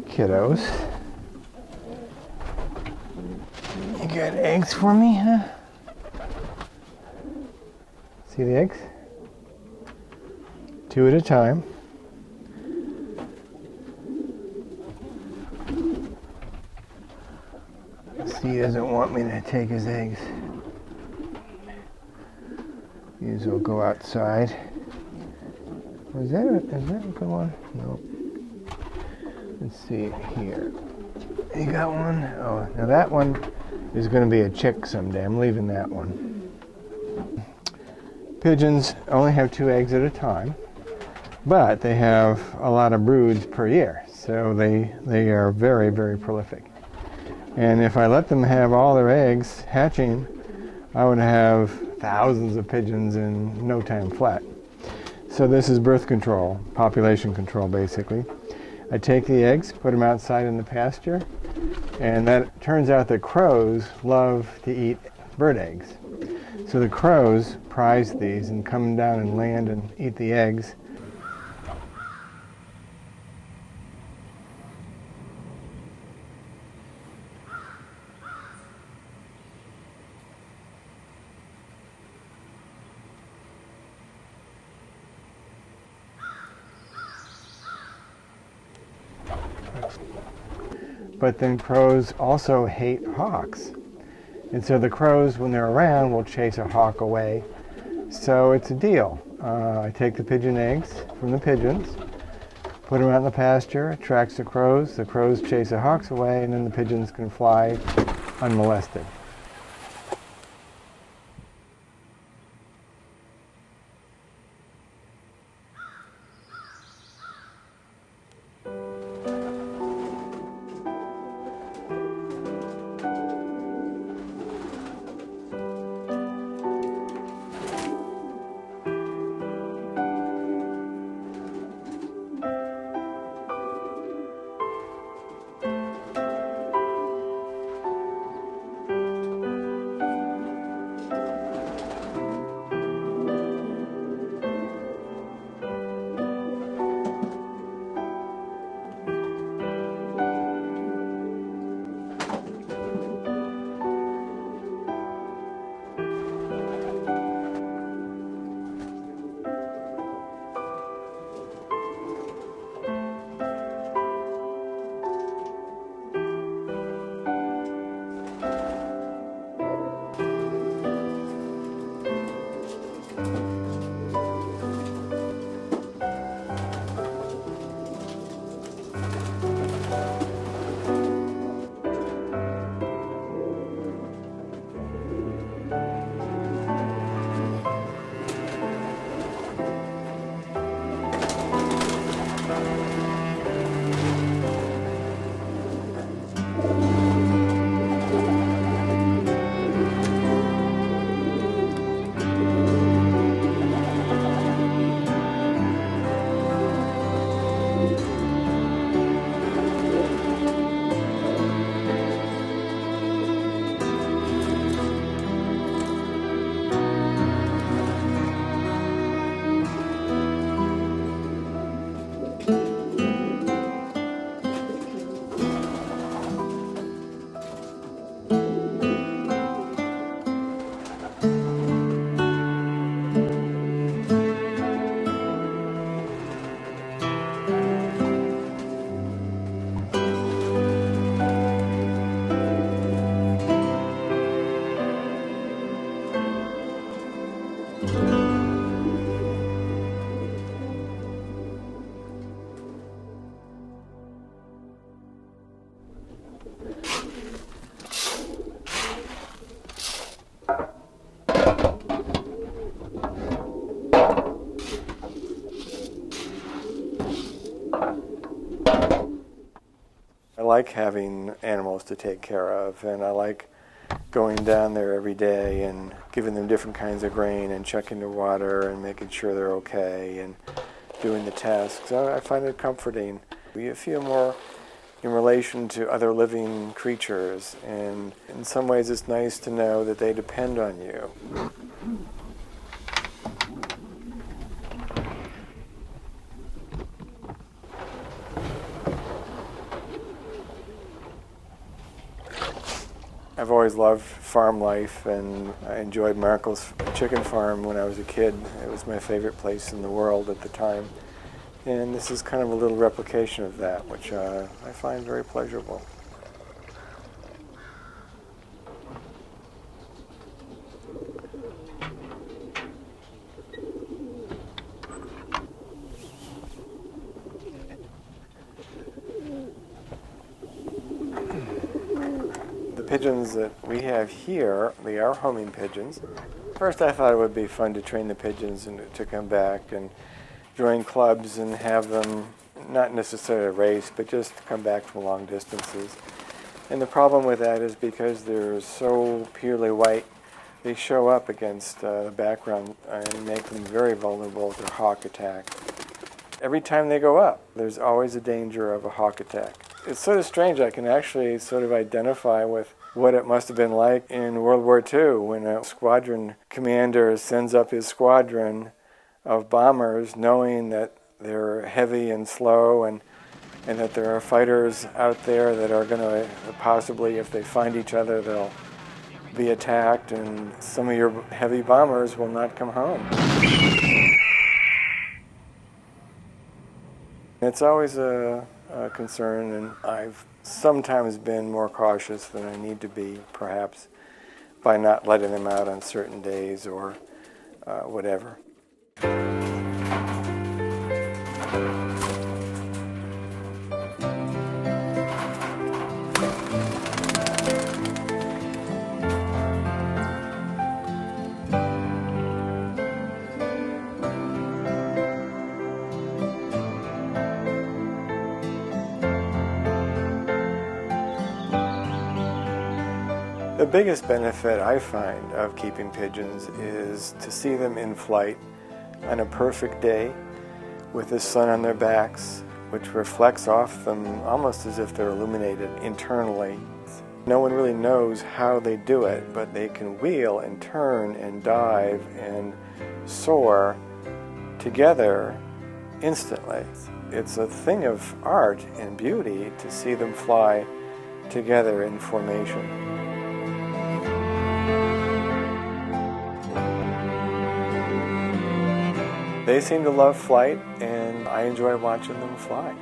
kiddos. You got eggs for me, huh? See the eggs? 2 at a time. He doesn't want me to take his eggs. These will go outside. Is that a good one? No. Let's see here. You got one? Oh, now that one is going to be a chick someday. I'm leaving that one. Pigeons only have 2 eggs at a time, but they have a lot of broods per year, so they are very, very prolific. And if I let them have all their eggs hatching, I would have thousands of pigeons in no time flat. So this is birth control, population control basically. I take the eggs, put them outside in the pasture, and that turns out that crows love to eat bird eggs. So the crows prize these and come down and land and eat the eggs. But then crows also hate hawks. And so the crows, when they're around, will chase a hawk away. So it's a deal. I take the pigeon eggs from the pigeons, put them out in the pasture, attracts the crows chase the hawks away, and then the pigeons can fly unmolested. I like having animals to take care of, and I like going down there every day and giving them different kinds of grain and checking their water and making sure they're okay and doing the tasks. I find it comforting. You feel more in relation to other living creatures, and in some ways it's nice to know that they depend on you. I've always loved farm life, and I enjoyed Markle's chicken farm when I was a kid. It was my favorite place in the world at the time. And this is kind of a little replication of that, which I find very pleasurable. The pigeons that we have here, they are homing pigeons. First I thought it would be fun to train the pigeons and to come back and join clubs and have them, not necessarily race, but just come back from long distances. And the problem with that is because they're so purely white, they show up against the background and make them very vulnerable to hawk attack. Every time they go up, there's always a danger of a hawk attack. It's sort of strange. I can actually sort of identify with what it must have been like in World War II when a squadron commander sends up his squadron of bombers knowing that they're heavy and slow and that there are fighters out there that are going to possibly, if they find each other, they'll be attacked and some of your heavy bombers will not come home. It's always a concern, and I've sometimes been more cautious than I need to be, perhaps, by not letting them out on certain days or whatever. The biggest benefit I find of keeping pigeons is to see them in flight on a perfect day with the sun on their backs, which reflects off them almost as if they're illuminated internally. No one really knows how they do it, but they can wheel and turn and dive and soar together instantly. It's a thing of art and beauty to see them fly together in formation. They seem to love flight, and I enjoy watching them fly.